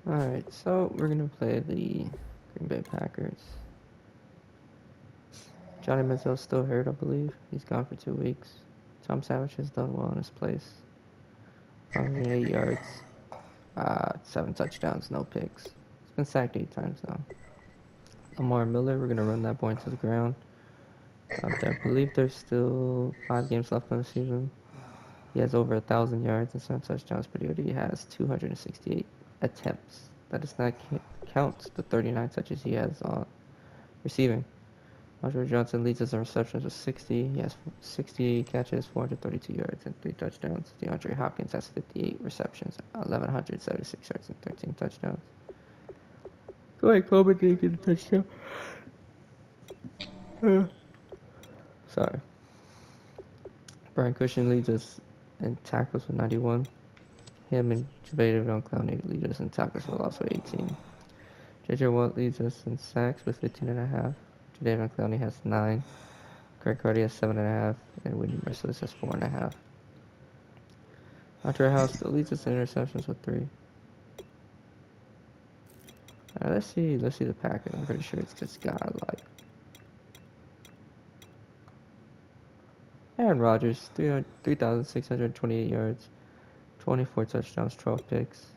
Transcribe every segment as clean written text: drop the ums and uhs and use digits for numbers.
Alright, so we're gonna play the Green Bay Packers. Johnny Manziel's still hurt, I believe. He's gone for 2 weeks. Tom Savage has done well in his place. 108 yards, 7 touchdowns, no picks. He's been sacked 8 times now. Lamar Miller, we're gonna run that boy into the ground. I believe there's still 5 games left in the season. He has over 1,000 yards and 7 touchdowns, but he has 268 attempts. That does not count the 39 touches he has on receiving. Andre Johnson leads us in receptions with 60. He has 60 catches, 432 yards, and 3 touchdowns. DeAndre Hopkins has 58 receptions, 1,176 yards, and 13 touchdowns. Go ahead, Coleman didn't get a touchdown. Sorry. Brian Cushing leads us in tackles with 91. Him and Jadeveon Clowney lead us in tackles for loss with 18. J.J. Watt leads us in sacks with 15.5. Jadeveon Clowney has 9. Greg Hardy has 7.5. And Whitney Merciless has 4.5. Andre House still leads us in interceptions with 3. Let's see the Packers. I'm pretty sure it's just godlike. Aaron Rodgers, 3,628 yards, 24 touchdowns, 12 picks.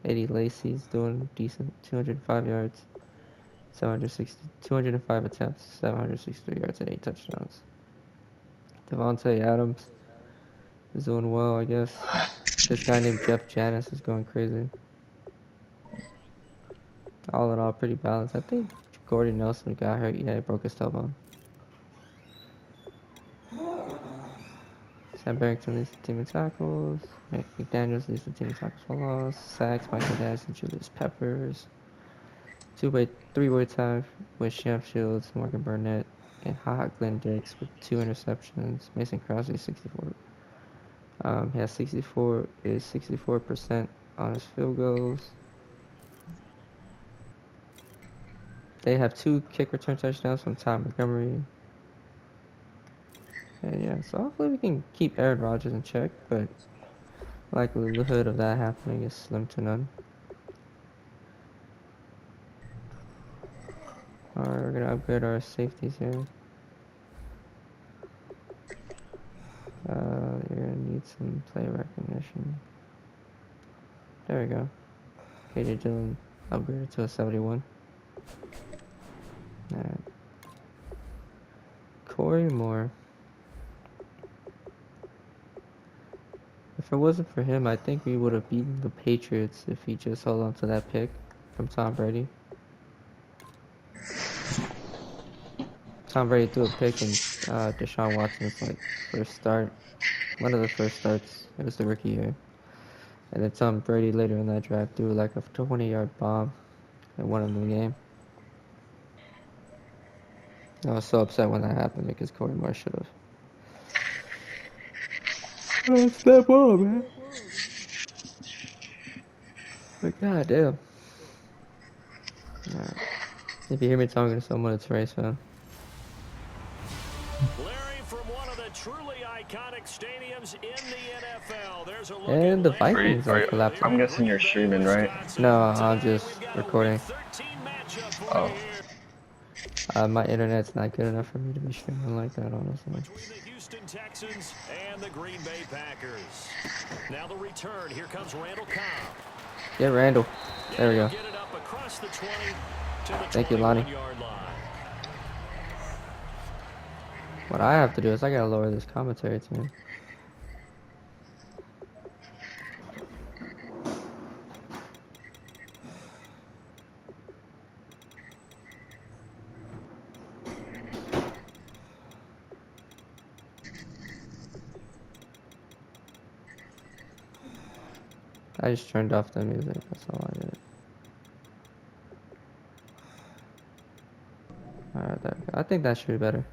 Eddie Lacy's doing decent, 205 yards, 205 attempts, 763 yards, and 8 touchdowns. Devontae Adams is doing well, I guess. This guy named Jeff Janis is going crazy. All in all, pretty balanced. I think Gordon Nelson got hurt. Yeah, he broke his tailbone. Sam Barrington leads the team in tackles. McDaniels leads the team in tackles for loss. Sacks, Michael Madsen, Julius Peppers. Three-way tie with Sham Shields, Morgan Burnett, and Glenn Dix with 2 interceptions. Mason Crosby, 64. He has 64% on his field goals. They have 2 kick return touchdowns from Ty Montgomery. And yeah, so hopefully we can keep Aaron Rodgers in check, but likelihood of that happening is slim to none. Alright, we're gonna upgrade our safeties here. You're gonna need some play recognition. There we go. KJ Dillon upgraded to a 71. Alright. Corey Moore. If it wasn't for him, I think we would have beaten the Patriots if he just held on to that pick from Tom Brady. Tom Brady threw a pick in Deshaun Watson's first start. One of the first starts. It was the rookie year. And then Tom Brady later in that draft threw a 20-yard bomb and won him the game. I was so upset when that happened because Corey Moore should have. Oh, step up, man. But goddamn. Right. If you hear me talking to someone, it's Race fan. Larry, from one of the truly iconic stadiums in the NFL, there's a look And the Vikings are collapsing. I'm guessing you're streaming, right? No, I'm just recording. Oh. My internet's not good enough for me to be streaming like that, honestly. Between the Houston Texans and the Green Bay Packers. Now the return. Here comes Randall Cobb. Yeah, Randall. There we go. Get it up across the 20 to the Thank you, Lonnie. 21-yard line. What I have to do is I gotta lower this commentary team. I just turned off the music, that's all I did. Alright, there we go. I think that should be better.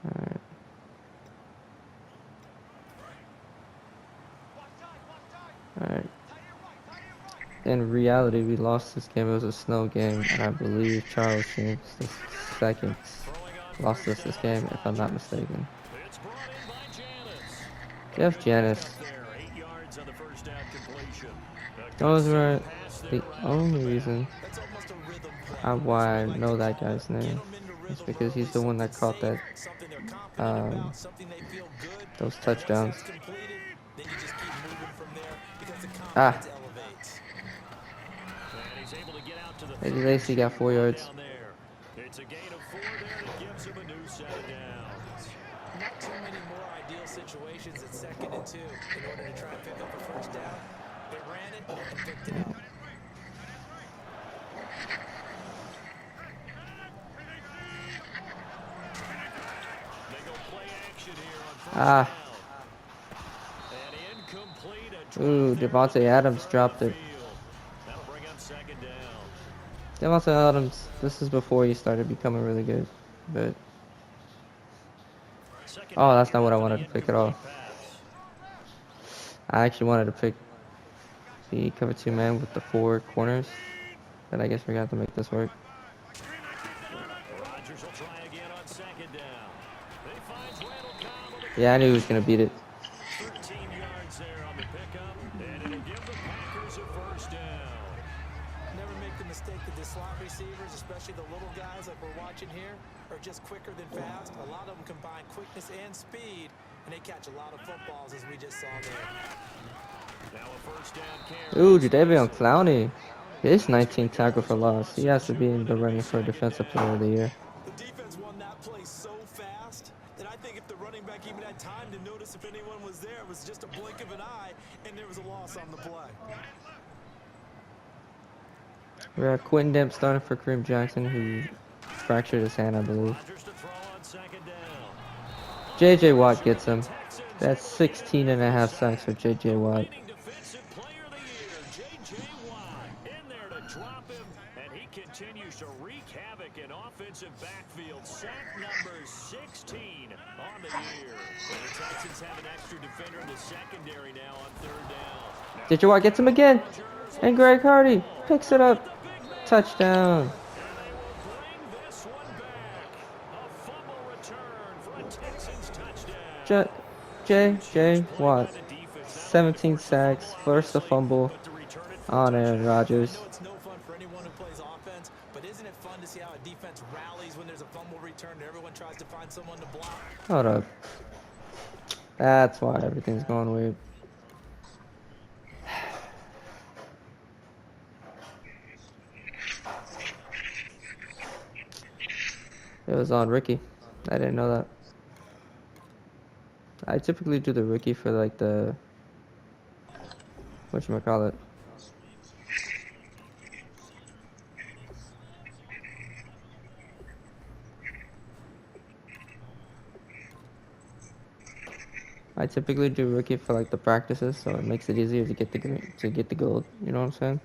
Alright. Alright. In reality, we lost this game. It was a snow game, and I believe Charles James II lost us this game, if I'm not mistaken. Jeff Janis. There, 8 yards on the first down completion. Those were the only reason why I know that guy's name. It's because he's the one that caught that those touchdowns. Ah, Eddie Lacy got 4 yards. It's a gain of 4 there that gives him a new set of downs. Not too many more ideal situations at 2nd and 2 in order to try and pick up a first down. They ran it and picked it up. They go play action here on first Ah. down. And incomplete, a Ooh, drop there Devontae Adams dropped it. field. That'll bring up 2nd down. Devontae Adams, this is before he started becoming really good. But, oh, that's not what I wanted to pick at all. I actually wanted to pick the cover 2 man with the 4 corners. But I guess we're going to have to make this work. Rodgers will try again on 2nd down. They find Randall Cobb on the Yeah, I knew he was going to beat it. 13 yards there on the pickup, and it'll give the Packers a first down. Never make the mistake that the slot receivers, especially the little guys like we're watching here, are just quicker than fast. A lot of them combine quickness and speed, and they catch a lot of footballs, as we just saw there. Now a first down carry. Ooh, Jadeveon Clowney. His 19 tackle for loss. He has to be in the running for Defensive Player of the Year. The defense won that play so fast that I think if the running back even had time to notice if anyone was there, it was just a blink of an eye, and there was a loss on the play. We got Quentin Demp starting for Kareem Jackson, who fractured his hand, I believe. Rodgers to throw on 2nd down. J.J. Watt gets him. That's 16.5 sacks for J.J. Watt. Leading Defensive Player of the Year, J.J. Watt, in there to drop him, and he continues to wreak havoc in offensive backfield. Sack number 16 on the year. And the Texans have an extra defender in the secondary now on 3rd down. J.J. Watt gets him again. And Greg Hardy picks it up. Touchdown. And they will bring this one back. A fumble return for a Texans touchdown. J.J. Watt. 17 sacks. First a fumble on Aaron Rodgers. I know it's no fun for anyone who plays offense, but isn't it fun to see how a defense rallies when there's a fumble return and everyone tries to find someone to block? Hold up. That's why everything's going weird. It was on Ricky. I didn't know that. I typically do the rookie for like the whatchamacallit. I typically do rookie for like the practices, so it makes it easier to get the green, to get the gold. You know what I'm saying?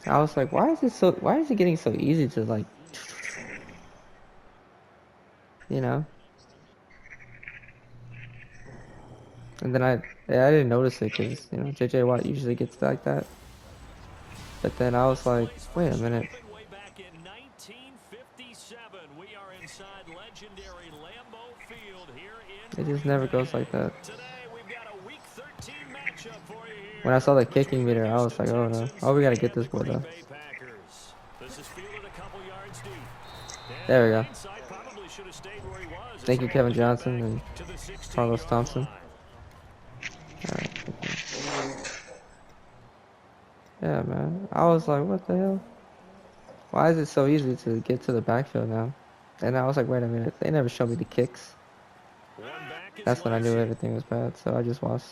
I was like, why is it getting so easy to like, you know? And then I didn't notice it because, you know, J.J. Watt usually gets like that. But then I was like, wait a minute. Way back in 1957, we are inside legendary Lambeau Field here in It just never goes like that. Today, we've got a Week 13 matchup for you here. When I saw the kicking meter, I was like, oh no. Oh, we gotta get this boy though. This is fielded a couple yards deep. There we go. Hindsight probably should have stayed where he was. Thank you, Kevin Johnson and To the 16-yard Carlos Thompson. line. Alright. Yeah, man. I was like, what the hell? Why is it so easy to get to the backfield now? And I was like, wait a minute. They never showed me the kicks. One back is That's when I knew Lacy. everything was bad. So I just watched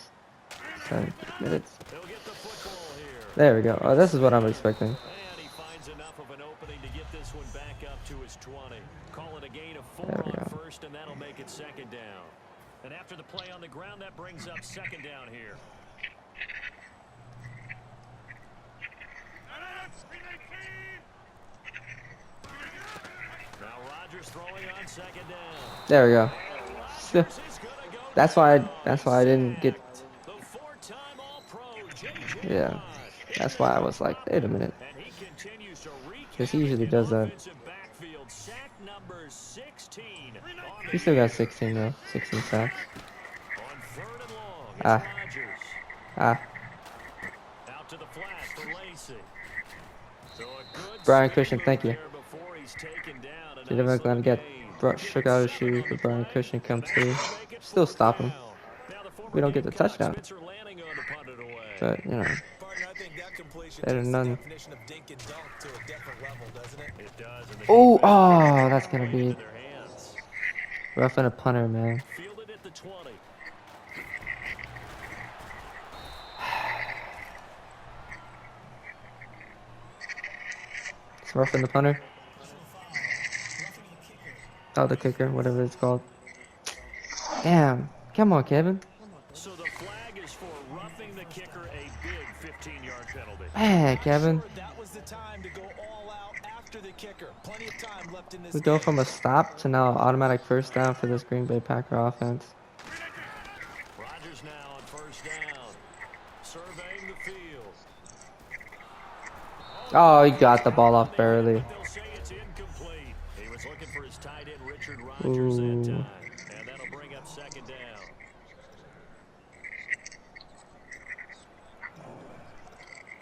7 minutes. He'll get the football here. There we go. Oh, this is what I'm expecting. And he finds enough of an opening to get this one back up to his 20. Call it a gain of 4 There we on go. first, and that'll make it 2nd down. And after the play on the ground, that brings up 2nd down here. Now Rodgers throwing on 2nd down. There we go. Rodgers is gonna go That's why I didn't get. the 4-time All-Pro, J.J. Yeah. Watt. That's why I was like, wait a minute. And he continues to wreak Because he usually does that. Offensive backfield, sack number 16 on He the still year. got 16 though. 16 sacks. On 3rd and long, it's Ah. Rodgers. Ah. Out to the flat for Lacey. So a good Brian spin Christian, move thank you. there before he's taken down. A Did nice ever gonna little get gain. shook out his shoes, but Brian Christian come And that's through. gonna make it Still 4th stop him. down. Now the former We don't get the Gamecock, touchdown. Spencer Lanning on to punt it away. But, you know, Partner, I think that completion better takes than the none. definition of dink and dunk to a different level, doesn't it? It does. And the Oh, defense oh, that's gonna right be into their hands. roughing a punter, man. Fielded at the 20. It's roughing the punter. Oh, the kicker, whatever it's called. Damn. Come on, Kevin. So the flag is for roughing the kicker, a big 15-yard penalty. Man, Kevin. Sure, that was the time to go all out after the kicker. Plenty of time left in this We go game. from a stop to now automatic first down for this Green Bay Packer offense. Rodgers now on 1st down. Surveying the field. Oh, he got the ball off barely. But they'll say it's incomplete. He was looking for his tight end, Richard Rodgers, that Ooh. time. And that'll bring up 2nd down.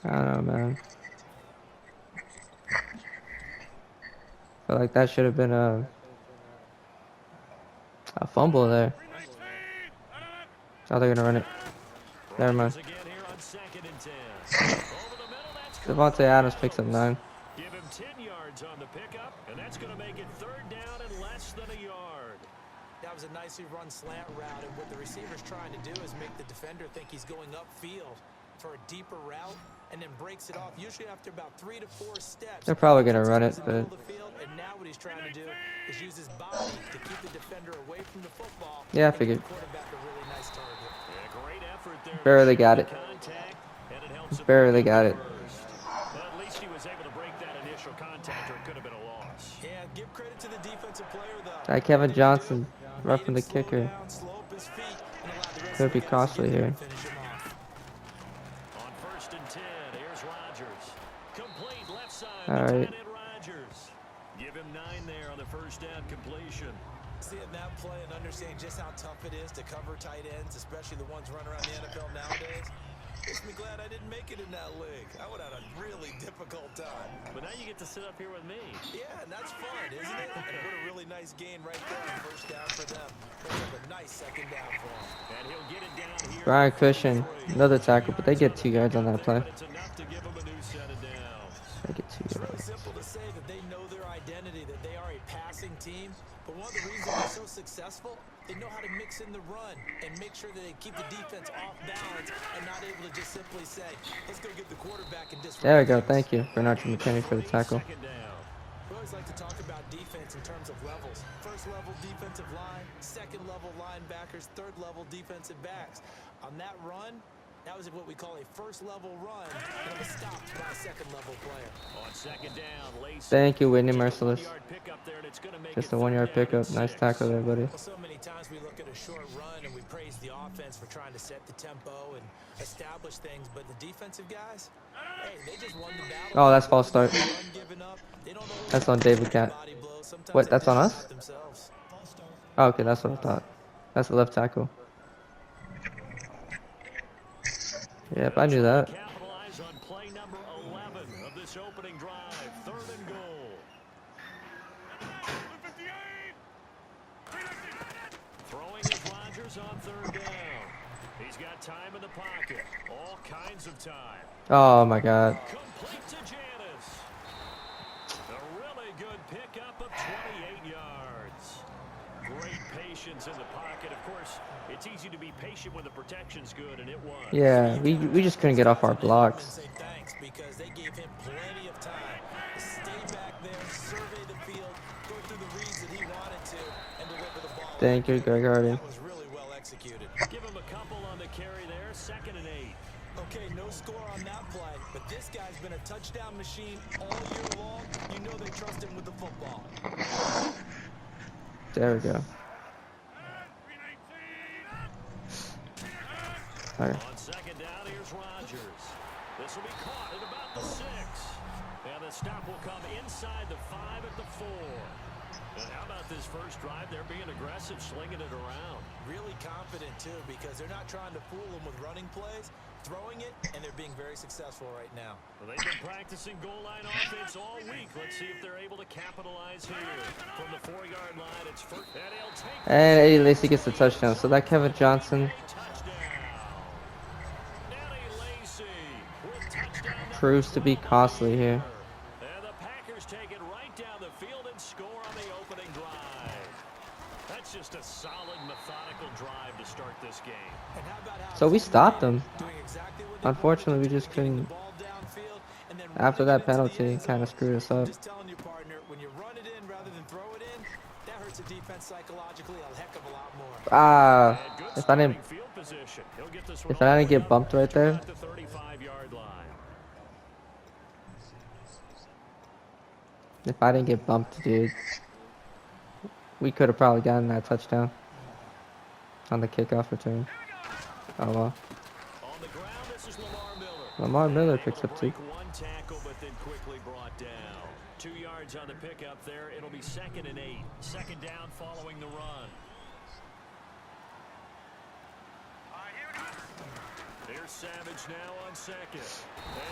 I don't know, man. Feel like that should have been a fumble there. Oh, they're gonna run it. Never mind. Again here on 2nd and 10. Over the middle, that's Devontae Adams picks up 9. Give him 10 yards on the pickup, and that's going to make it 3rd down and less than a yard. That was a nicely run slant route, and what the receiver's trying to do is make the defender think he's going upfield for a deeper route, and then breaks it off, usually after about 3 to 4 steps. They're probably gonna run it, He's in the middle but of the field, and now what he's trying to do is use his body to keep the defender away from the football. Yeah, I and give figured. the quarterback a really nice target. Yeah, great effort there. Barely got it. Contact, and it helps him Barely pick got up it. first. But at least he was able to break that initial contact, or it could have been a loss. Yeah, give credit to the defensive player, though. That Kevin What did he Johnson do? roughing Made the him slow kicker. down, slow up his feet, and allowed the rest Could of the be guys to costly get there here. and finish him off. On 1st and 10, here's Rodgers. Complete left side. All to right. tight end Rodgers. Give him 9 there on the 1st down completion. Seeing that play and understanding just how tough it is to cover tight ends, especially the ones running around the NFL nowadays, makes me glad I didn't make it in that league. I would have had a really difficult time. But now you get to sit up here with me. Yeah, and that's fun, isn't it? And what a really nice gain right there on 1st down for them. Brings up a nice 2nd down for them. And he'll get it down here. Brian Christian, another tackle, but they get 2 yards on that play. But it's enough to give him a new set of downs. They get 2 It's really yards. simple to say that they know their identity, that they are a passing team. But one of the reasons they're so successful, they know how to mix in the run and make sure that they keep the defense off balance and not able to just simply say, let's go get the quarterback and disrupt. There we go. things. Thank you, Bernard McKinney, for the tackle. 2nd down. We always like to talk about defense in terms of levels. 1st level defensive line, 2nd level linebackers, 3rd level defensive backs. On that run, that was what we call a 1st level run, and it was stopped by a 2nd level player. On 2nd down, Lacey. Thank you, Whitney Merciless. 1-yard pickup there, and it's gonna make Just it a 3rd 1-yard down pickup. and Nice 6. tackle there, buddy. Well, so many times we look at a short run and we praise the offense for trying to set the tempo and establish things, but the defensive guys, hey, they just won the battle. Oh, that's false start. Run giving up. They don't know That's on David Cat. body blows. Sometimes What, they that's on just us? hurt themselves. Oh, okay, that's what I thought. That's the left tackle. Yep, I knew that. Capitalize on play number 11 of this opening drive. 3rd and goal. Throwing is Rodgers on 3rd down. He's got time in the pocket. All kinds of time. Oh my God. Complete to Janis. A really good pickup of 28 yards. Great patience in the pocket. Of course, it's easy to be patient when the protection's good, and it was. Yeah, we just couldn't get off our blocks. Say thanks because they gave him plenty of time to stay back there, survey the field, go through the reads that he wanted to, and deliver the ball. Thank you, Greg Hardy. That was really well executed. Give him a couple on the carry there. 2nd and 8. Okay, no score on that play, but this guy's been a touchdown machine all year long. You know they trust him with the football. There we go. Okay. On 2nd down, here's Rodgers. This will be caught at about the 6. And the stop will come inside the 5 at the 4. And how about this first drive? They're being aggressive, slinging it around. Really confident, too, because they're not trying to fool them with running plays, throwing it, and they're being very successful right now. Well, they've been practicing goal line offense all week. Let's see if they're able to capitalize here. From the 4-yard line, it's first. And he'll take And Eddie Lacy gets the touchdown. So that Kevin Johnson proves to be costly here. And the Packers take it right down the field and score on the opening drive. That's just a solid, methodical drive to start this game. And how about how So we stopped them. doing exactly what they Unfortunately, we wanted to just do, getting couldn't. the ball downfield and then After running that it into the penalty, end it zone. kind of screwed us up. Just telling you, partner, when you run it in rather than throw it in, that hurts a defense psychologically a heck of a lot more. And good If I didn't, starting field position. He'll get this one if I all didn't the way get up bumped right to there, about the 35-yard line. if I didn't get bumped, dude, we could have probably gotten that touchdown on the kickoff return. Oh well. On the ground, this is Lamar Miller. Lamar Miller Able picks to up 2. break one tackle, but then quickly brought down. 2 yards on the pickup there. It'll be 2nd and 8. Second down following the run. Here's Savage now on 2nd. And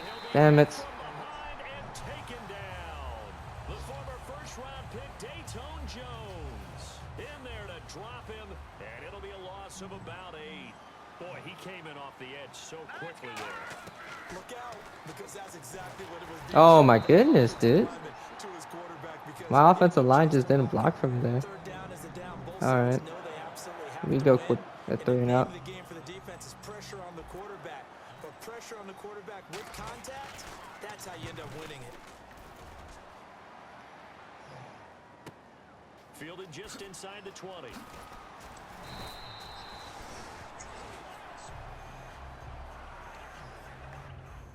he'll be Damn it. from behind and taken down. The former first-round pick, Dayton Jones, in there to drop him, and it'll be a loss of about 8. Boy, he came in off the edge so quickly there. Look out, because that's exactly what it was. Oh my goodness, dude. To his quarterback because My offensive line just didn't block from there. third down is a down. Both All sides right. know they absolutely have We to go win. quick at 3 and the out. name of the game for the defense is pressure on the quarterback. But pressure on the quarterback with contact, that's how you end up winning it. Fielded just inside the 20.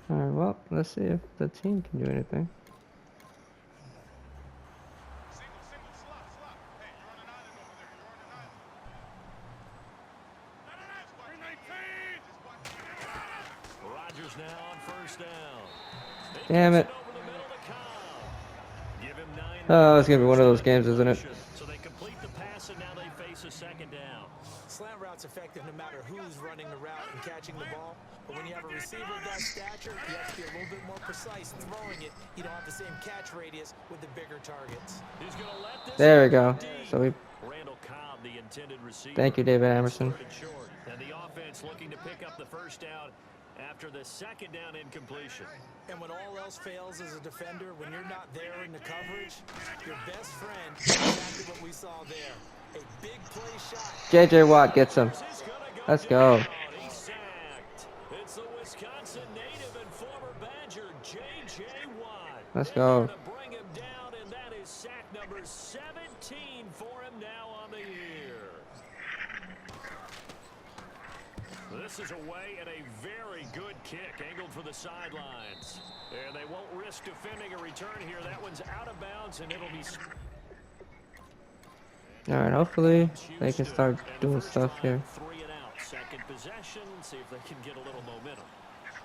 Alright, well, let's see if the team can do anything. Rodgers now on first down. Damn it. Over the middle to Cobb. Give him 9 Oh, it's gonna be one of those games, isn't it? So they complete the pass, and now they face a second down. Slant route's effective no matter who's running the route and catching the ball. But when you have a receiver of that stature, you have to be a little bit more precise throwing it. You don't have the same catch radius with the bigger targets. He's gonna let this There we one go. deep. So we Randall Cobb, the intended receiver. thank you, David Emerson. Third and short. And the offense looking to pick up the first down after the second down incompletion. And when all else fails as a defender, when you're not there in the coverage, your best friend is exactly what we saw there. A big play shot. JJ Watt gets him. He's gonna Let's go. down. He's sacked. It's the Wisconsin native and former Badger, J.J. Watt. Let's They're go. gonna bring him down, and that is sack number 17 for him now on the year. This is away and a very good kick angled for the sidelines. And they won't risk defending a return here. That one's out of bounds, and it'll be... Alright, hopefully they can start doing stuff here. 3 and out. Second possession. See if they can get a little momentum.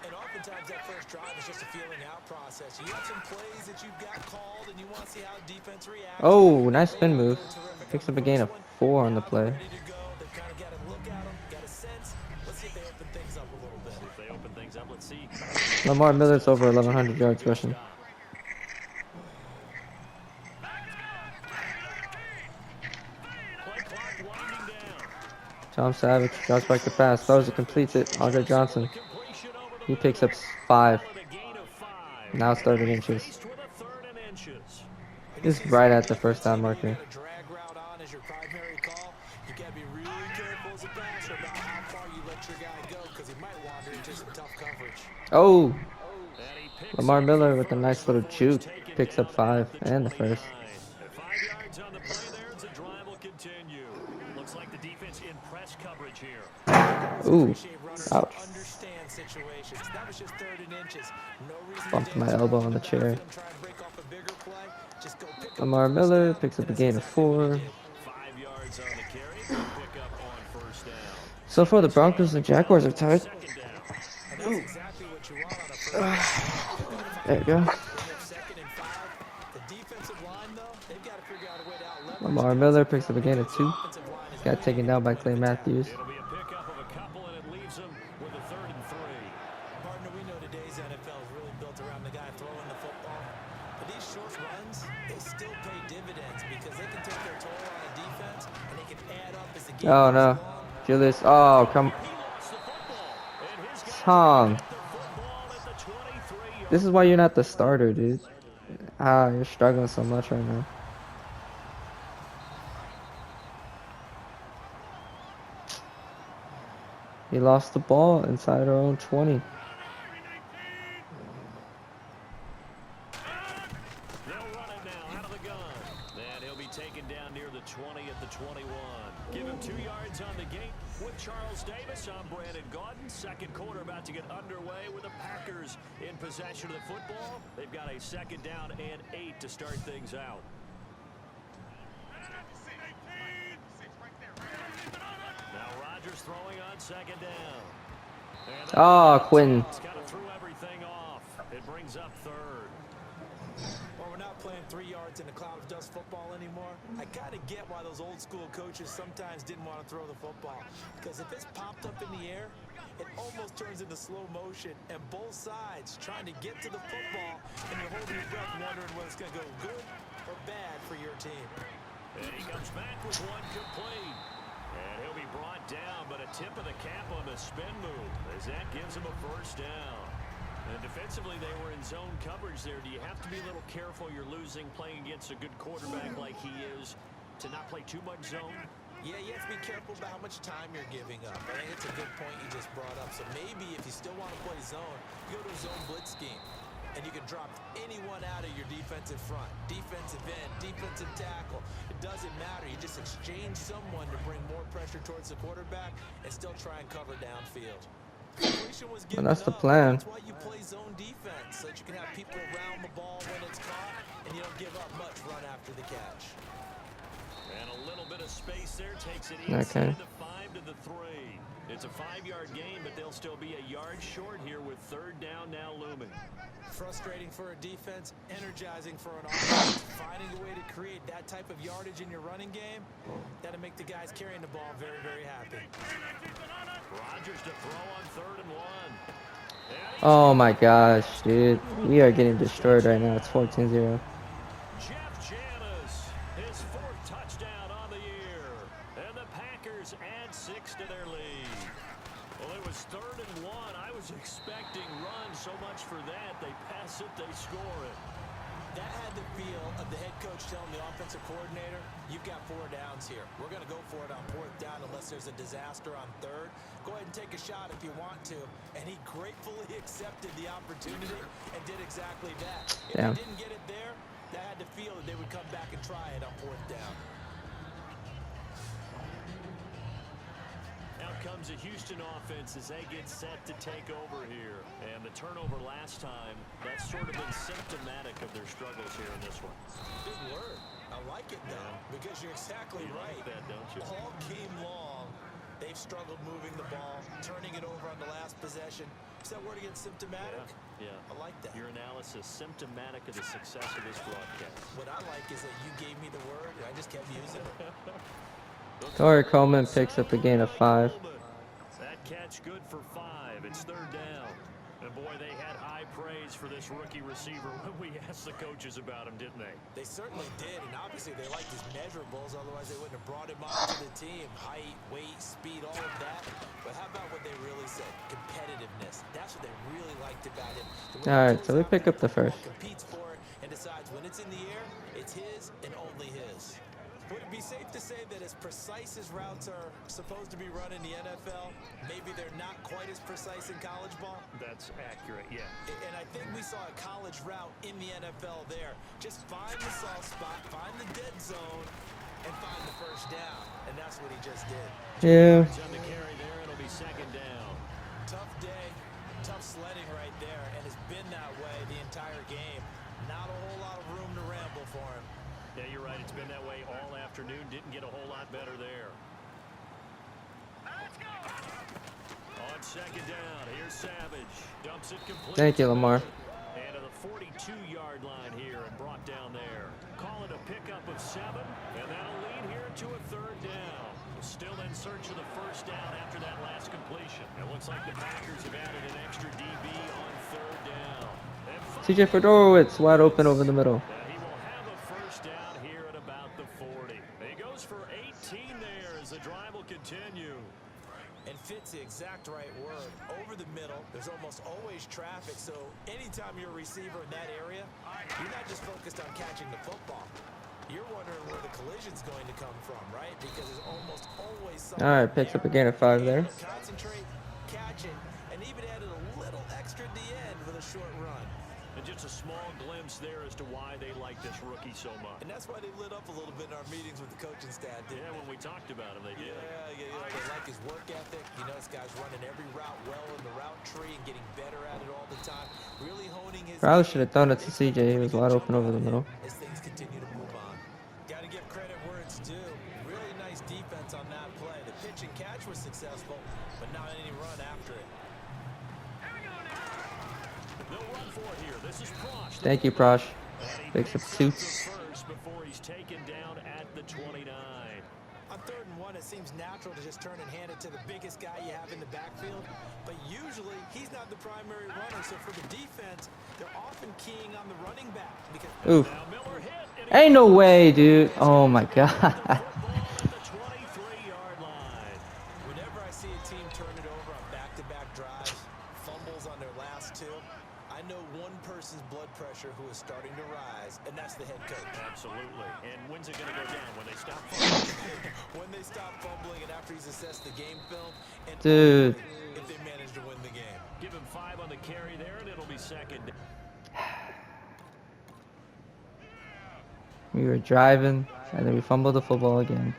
And oftentimes that first drive is just a feeling out process. You have some plays that you've got called and you want to see how defense reacts. Oh, nice spin move. Picks up a gain of 4 on the play. Ready to go. They've kind of got to look at them, got a sense. Let's see if they open things up a little bit. If they open things up, let's see. Lamar Miller's over 1,100 yards rushing. Play clock winding down. Tom Savage drops back to pass, throws it, completes it. Andre Johnson, Completion over the he picks up 5. middle with a gain of 5. Now it's 3rd and inches. Faced with a 3rd and inches. This is right at the first down marker. You got a drag route on as your primary call. You got to be really careful as a passer about how far you let your guy go because he might wander into some tough coverage. Oh, And he picks Lamar up Miller the with a first nice little before he's juke taken picks up down 5 at the and the 29. first. At 5 yards on the play there, the drive will continue. Looks like the defense in press coverage here. Ooh, Appreciate runners who ouch. understand situations. That was just 3rd and inches. No reason to Bumped my dance elbow around on the the chair. backfield, try and break off a bigger play. Just go pick up Lamar the first Miller down, picks up a and gain that's of exactly what he 4. did. 5 yards on the carry. Pick up on first down. So far, the Broncos and Jaguars are tied. Second down. And that's exactly what you want on a first down. There you go. When you have 2nd and 5, though, they've got to figure out a way to out-leverage Lamar guys Miller up picks up a front gain of because 2. the offensive line is Got taken down by Clay Matthews. It'll be a pickup of a couple, and it leaves them with a 3rd and 3. Partner, we know today's NFL is really built around the guy throwing the football. But these short runs, they still pay dividends because they can take their toll on a defense and they can add up as the game Oh goes no. along. Julius. Oh, come. He lost the football, and his guys Tom. get the football at the 23-yard. This is why you're not the starter, dude. You're struggling so much right now. He lost the ball inside our own 20. They'll run it now out of the gun. And he'll be taken down near the 20 at the 21. Give him 2 yards on the gate with Charles Davis. I'm Brandon Gaudin. Second quarter about to get underway with the Packers in possession of the football. They've got a 2nd down and 8 to start things out. Now Rodgers throwing on 2nd down. Oh, Quinn. Kind of threw everything off. It brings up 3rd. Well, we're not playing 3 yards in a cloud of dust football anymore. I kind of get why those old school coaches sometimes didn't want to throw the football. Because if it's popped up in the air, it almost turns into slow motion. And both sides trying to get to the football, and you're holding your breath wondering whether it's going to go good or bad for your team. And he comes back with one complete. And he'll be brought down, but a tip of the cap on the spin move as that gives him a 1st down. And defensively, they were in zone coverage there. Do you have to be a little careful you're losing playing against a good quarterback like he is to not play too much zone? Yeah, you have to be careful about how much time you're giving up. I think it's a good point you just brought up. So maybe if you still want to play zone, you go to a zone blitz scheme. And you can drop anyone out of your defensive front. Defensive end, defensive tackle. It doesn't matter. You just exchange someone to bring more pressure towards the quarterback and still try and cover downfield. And that's the plan. That's why you play zone defense, so that you can have people around the ball when it's caught, and you don't give up much run after the catch. And a little bit of space there takes it inside the 5 to the 3. It's a 5-yard gain, but they'll still be a yard short here with 3rd down now looming. Frustrating for a defense, energizing for an offense. Finding a way to create that type of yardage in your running game, that'll make the guys carrying the ball very, very happy. Rodgers to throw on 3rd and 1. Oh my gosh, dude. We are getting destroyed right now. It's 14-0. Jeff Janis, his 4th touchdown on the year. And the Packers add 6 to their lead. Well, it was 3rd and 1. I was expecting run so much for that. They pass it, they score it. That had the feel of the head coach telling the offensive coordinator, you've got 4 downs here. We're going to go for it on 4th down unless there's a disaster on 3rd. Go ahead and take a shot if you want to. And he gratefully accepted the opportunity and did exactly that. If Yeah. they didn't get it there, that had the feel that they would come back and try it on 4th down. Out comes the Houston offense as they get set to take over here. And the turnover last time, that's sort of been symptomatic of their struggles here in this one. Big word. I like it, though, because you're exactly right. Like that, don't you? All game long, they've struggled moving the ball, turning it over on the last possession. Is that word again, symptomatic? Yeah. I like that. Your analysis, symptomatic of the success of this broadcast. What I like is that you gave me the word, and I just kept using it. Torrey Coleman picks up a gain of 5. That catch good for 5. It's 3rd down. And boy, they had high praise for this rookie receiver when we asked the coaches about him, didn't they? They certainly did, and obviously they liked his measurables, otherwise they wouldn't have brought him onto the team. Height, weight, speed, all of that. But how about what they really said? Competitiveness. That's what they really liked about him. Alright, so we pick up the 1st. Competes for it and decides when it's in the air, it's his and only his. Would it be safe to say that as precise as routes are supposed to be run in the NFL, maybe they're not quite as precise in college ball? That's accurate, yeah. And I think we saw a college route in the NFL there. Just find the soft spot, find the dead zone, and find the 1st down. And that's what he just did. Yeah. On the carry there, it'll be 2nd down. Tough day, tough sledding right there, and it's been that way the entire game. Not a whole lot of room to ramble for him. Yeah, you're right. It's been that way all afternoon. Didn't get a whole lot better there. On 2nd down, here's Savage. Dumps it complete. Thank you, Lamar. And to the 42-yard line here and brought down there. Call it a pickup of 7, and that'll lead here to a 3rd down. Still in search of the 1st down after that last completion. It looks like the Packers have added an extra DB on 3rd down. CJ Fedorowicz wide open over the middle. He will have a 1st down here at about the 40. He goes for 18 there as the drive will continue. And fits the exact right word. Over the middle, there's almost always traffic, so anytime you're a receiver in that area, you're not just focused on catching the football. You're wondering where the collision's going to come from, right? Because there's almost always something. All right, picks up a gain of 5 there. Concentrate, catch it, and even added a little extra at the end with a short run. And just a small glimpse there as to why they like this rookie so much. And that's why they lit up a little bit in our meetings with the coaching staff, didn't they? When we talked about him, they did. Yeah, they like his work ethic. You know, this guy's running every route well in the route tree and getting better at it all the time. Really honing his... Probably should have thrown it to CJ. He was wide open over the middle. As things continue to move on. Got to give credit where it's due. Really nice defense on that play. The pitch and catch was successful, but not any run after it. Thank you, Prosh. Picks up 2. Before he's taken down at the 29. On 3rd and 1, it seems natural to just turn and hand it to the biggest guy you have in the backfield. But usually, he's not the primary runner. So for the defense, they're often keying on the running back. Because oof. Ain't no way, dude. Oh, my God. Whenever I see a team turn it over on back-to-back drives, fumbles on their last 2, I know one person's blood pressure who is starting to rise, and that's the head coach. Absolutely. And when's it going to go down? When they stop fumbling? When they stop fumbling and after he's assessed the game film. And dude. If they manage to win the game. Give him 5 on the carry there, and it'll be 2nd. We were driving, and then we fumbled the football again.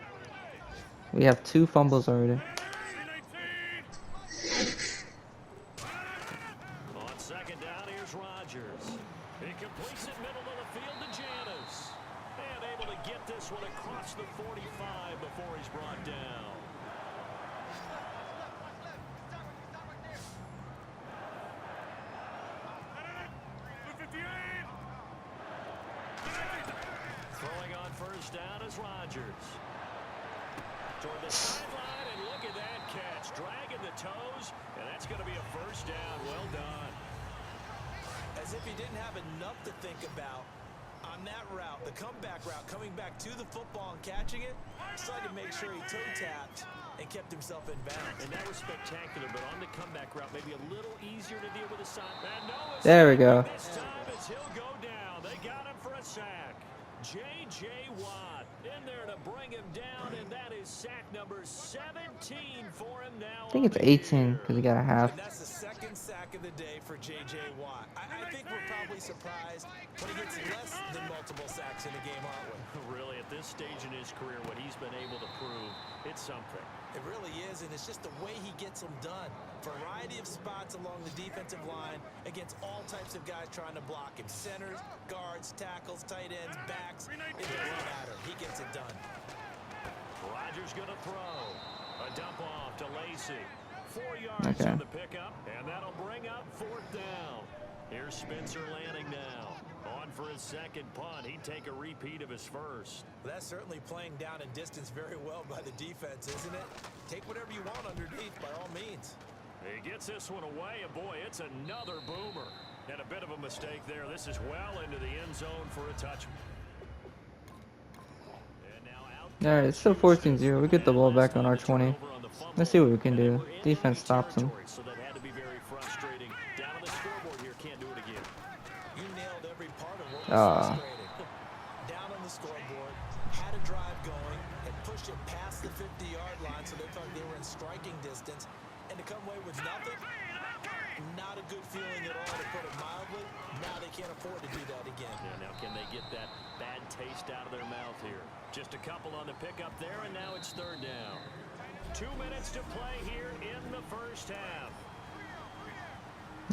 We have 2 fumbles already. He completes it middle of the field to Janis. And able to get this one across the 45 before he's brought down. Throwing on 1st down is Rodgers. Toward the sideline, and look at that catch. Dragging the toes, and that's going to be a 1st down. Well done. As if he didn't have enough to think about on that route, the comeback route, coming back to the football and catching it, decided to make sure he toe-tapped and kept himself in bounds. And that was spectacular, but on the comeback route, maybe a little easier to deal with the side. There we go. This time as he'll go down. They got him for a sack. J.J. Watt in there to bring him down, and that is sack number 17 for him now. I think it's 18 because he got a half. And that's the 2nd sack of the day for J.J. Watt. I think we're probably surprised when he gets less than multiple sacks in a game, aren't we? Really, at this stage in his career, what he's been able to prove, it's something. It really is, and it's just the way he gets them done. Variety of spots along the defensive line against all types of guys trying to block him. Centers, guards, tackles, tight ends, backs. It doesn't matter. He gets it done. Rodgers going to throw. A dump off to Lacy. 4 yards on the pickup, and that'll bring up 4th down. Here's Spencer Lanning now. On for his 2nd punt. He'd take a repeat of his 1st. That's certainly playing down in distance very well by the defense, isn't it? Take whatever you want underneath by all means. He gets this one away, and boy, it's another boomer. And a bit of a mistake there. This is well into the end zone for a touch. All right, it's still 14-0. We get the ball back on our 20. Let's see what we can do. Defense stops him. So that had to be very frustrating. Down on the scoreboard here, can't do it again. You nailed every part of what was frustrating. Down on the scoreboard, had a drive going, had pushed it past the 50-yard line, so they thought they were in striking distance, and to come away with nothing, not a good feeling at all, to put it mildly. Now they can't afford to do that again. Yeah, now can they get that bad taste out of their mouth here? Just a couple on the pickup there, and now it's 3rd down. 2 minutes to play here in the 1st half.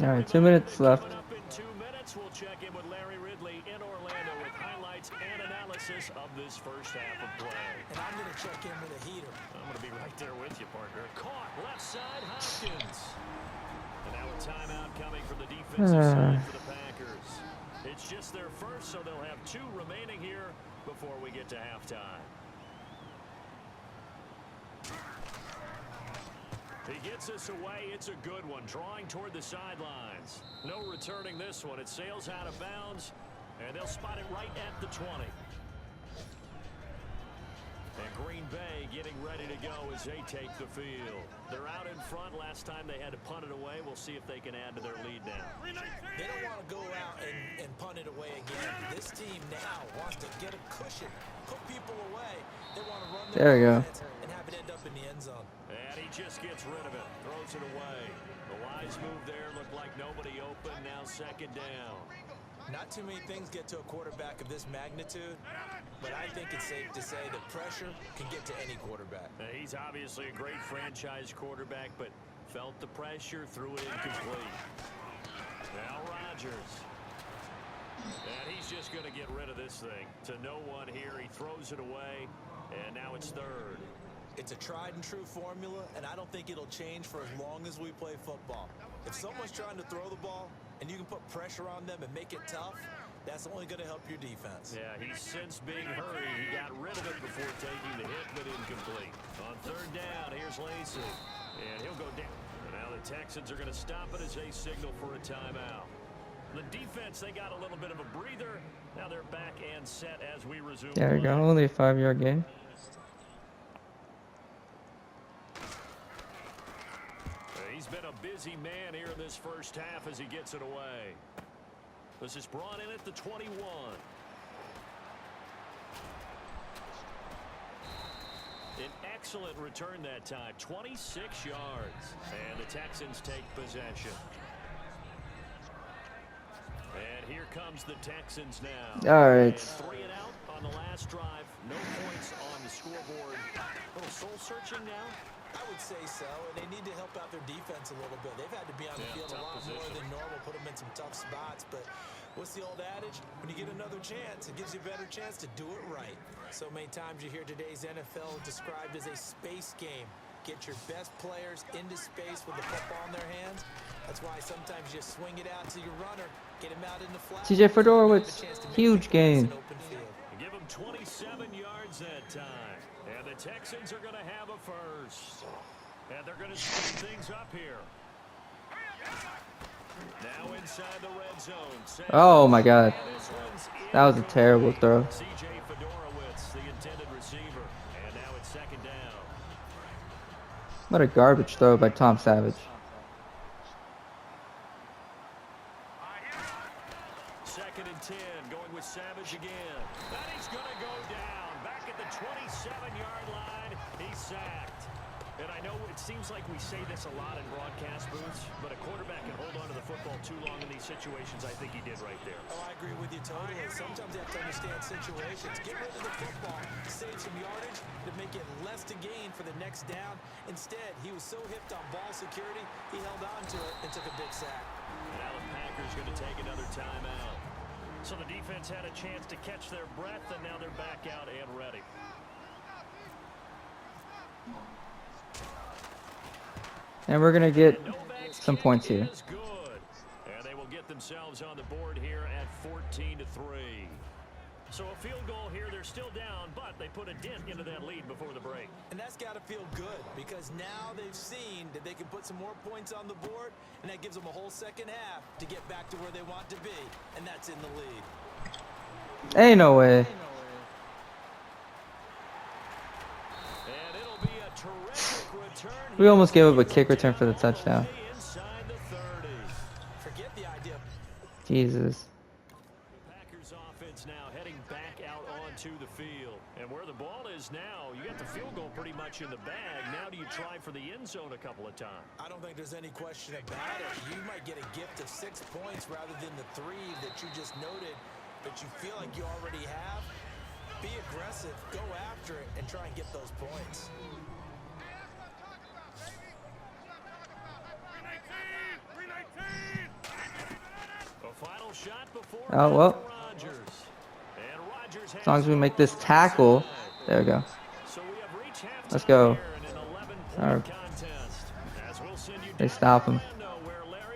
All right, 2 minutes left. Coming up in 2 minutes, we'll check in with Larry Ridley in Orlando with highlights and analysis of this 1st half of play. And I'm going to check in with a heater. I'm going to be right there with you, partner. Caught left side, Hopkins. And now a timeout coming from the defensive side for the Packers. It's just their first, so they'll have 2 remaining here before we get to halftime. He gets us away. It's a good one. Drawing toward the sidelines. No returning this one. It sails out of bounds, and they'll spot it right at the 20. And Green Bay getting ready to go as they take the field. They're out in front. Last time they had to punt it away. We'll see if they can add to their lead now. They don't want to go out and punt it away again. This team now wants to get a cushion, put people away. They want to run their offense and have it end up in the end zone. And he just gets rid of it, throws it away. The wise move there, looked like nobody open. Now second down. Not too many things get to a quarterback of this magnitude, but I think it's safe to say that pressure can get to any quarterback. He's obviously a great franchise quarterback, but felt the pressure, threw it incomplete. Now Rodgers. And he's just going to get rid of this thing. To no one here, he throws it away, and now it's third. It's a tried and true formula, and I don't think it'll change for as long as we play football. If someone's trying to throw the ball and you can put pressure on them and make it tough, that's only going to help your defense. Yeah, he's since being hurried. He got rid of it before taking the hit, but incomplete. On third down, here's Lacey, and he'll go down. And now the Texans are going to stop it as they signal for a timeout. The defense, they got a little bit of a breather. Now they're back and set as we resume. There you go. Only a 5-yard game. He's been a busy man here in this first half as he gets it away. This is brought in at the 21. An excellent return that time, 26 yards. And the Texans take possession. And here comes the Texans now. All right. 3 and out on the last drive. No points on the scoreboard. A little soul searching now. I would say so, and they need to help out their defense a little bit. They've had to be on the field a lot more than normal, put them in some tough spots. But what's the old adage? When you get another chance, it gives you a better chance to do it right. So many times you hear today's NFL described as a space game. Get your best players into space with the football in their hands. That's why sometimes you swing it out to your runner, get him out in the flat. TJ Fedorowicz, huge game. Give him 27 yards that time. And the Texans are going to have a first. And they're going to speed things up here. Now inside the red zone. Oh my God. That was a terrible throw. CJ Fedorowicz, the intended receiver. And now it's second down. What a garbage throw by Tom Savage. Second and 10, going with Savage again. And he's going to go down. Back at the 27-yard line, he's sacked. And I know it seems like we say this a lot in broadcast booths, but a quarterback can hold on to the football too long in these situations. I think he did right there. Oh, I agree with you totally. Sometimes you have to understand situations. Get rid of the football, save some yardage to make it less to gain for the next down. Instead, he was so hipped on ball security, he held on to it and took a big sack. And now the Packers going to take another timeout. So the defense had a chance to catch their breath, and now they're back out and ready. And we're going to get some points here. Good. And they will get themselves on the board here at 14-3. So a field goal here, they're still down, but they put a dent into that lead before the break. And that's got to feel good because now they've seen that they can put some more points on the board, and that gives them a whole second half to get back to where they want to be, and that's in the lead. Ain't no way. And it'll be a terrific return. We almost gave up a kick return for the touchdown. Inside the 30. Forget the idea. Jesus. Packers offense now heading back out onto the field. And where the ball is now, you got the field goal pretty much in the bag. Now do you try for the end zone a couple of times? I don't think there's any question about it. You might get a gift of 6 points rather than the 3 that you just noted that you feel like you already have. Be aggressive, go after it, and try and get those points. A final shot before Oh, well. Rodgers. And Rodgers As long as we make this tackle. There we go. So we have reached Let's go. halftime here in an 11-point Alright. contest. As we'll send you They down stop to him. Orlando, where Larry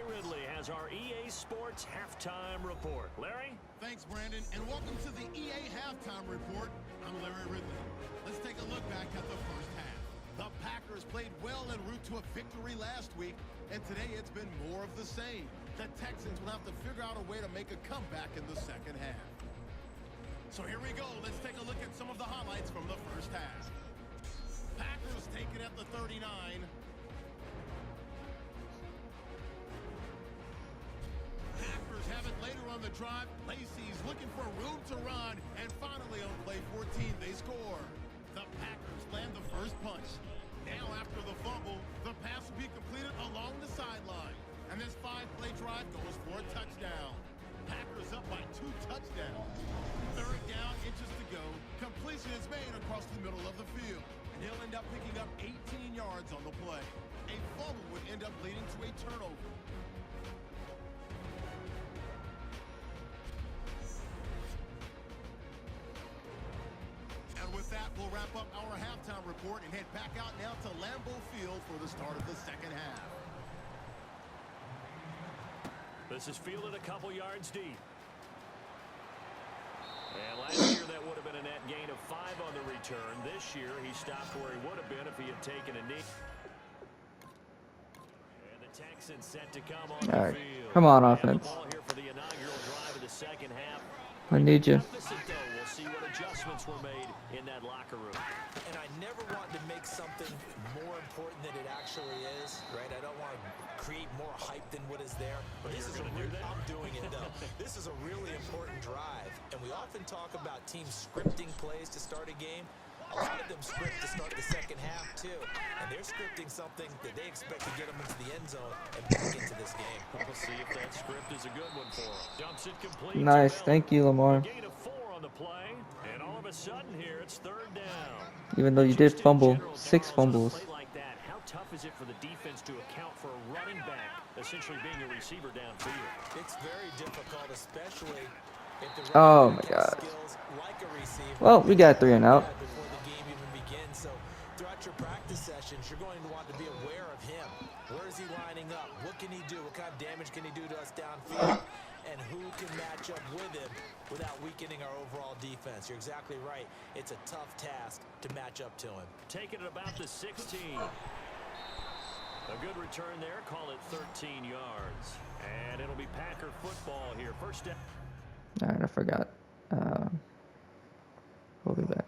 look at the first half. The Packers played well en route to a victory last week, and today it's been more of the same. The Texans will have to figure out a way to make a comeback in the second half. So here we go. Let's take a look at some of the highlights from the first half. Packers take it at the 39. Packers have it later on the drive. Lacey's looking for room to run, and finally on play 14, they score. The Packers land the first punch. Now after the fumble, the pass will be completed along the sideline, and this 5-play drive goes for a touchdown. Packers up by 2 touchdowns. Third down, inches to go. Completion is made across the middle of the field, and he'll end up picking up 18 yards on the play. A fumble would end up leading to a turnover. And with that, we'll wrap up our halftime report and head back out now to Lambeau Field for the start of the second half. This is fielded a couple yards deep. And last year that would have been a net gain of 5 on the return. This year he stopped where he would have been if he had taken a knee. And the Texans set to come on the field. Come on, And offense. the ball here for the inaugural drive of the second half. I need you. We'll see what adjustments were made in that locker room. And I never want to make something more important than it actually is, right? I don't want to create more hype than what is there. But this is I'm doing it though. This is a really important drive, and we often talk about teams scripting plays to start a game. A lot of them script to start the second half too, and they're scripting something that they expect to get them into the end zone and back into this game. We'll see if that script is a good one for him. Dumps it complete. Nice. Thank you, Lamar. Gain of 4 on the play, and all of a sudden here it's third down. Even though you did fumble, 6 fumbles. Like that, how tough is it for the defense to account for a running back essentially being a receiver downfield? It's very difficult, especially if the Oh my God. skills like a receiver. Well, we got 3 and out. Before the game even begins, so throughout your practice sessions, you're going to want to be aware of him. Where is he lining up? What can he do? What kind of damage can he do to us downfield? And who can match up with him without weakening our overall defense? You're exactly right. It's a tough task to match up to him. Taking it about the 16. A good return there. Call it 13 yards. And it'll be Packer football here. First down. Alright, I forgot. We'll be back.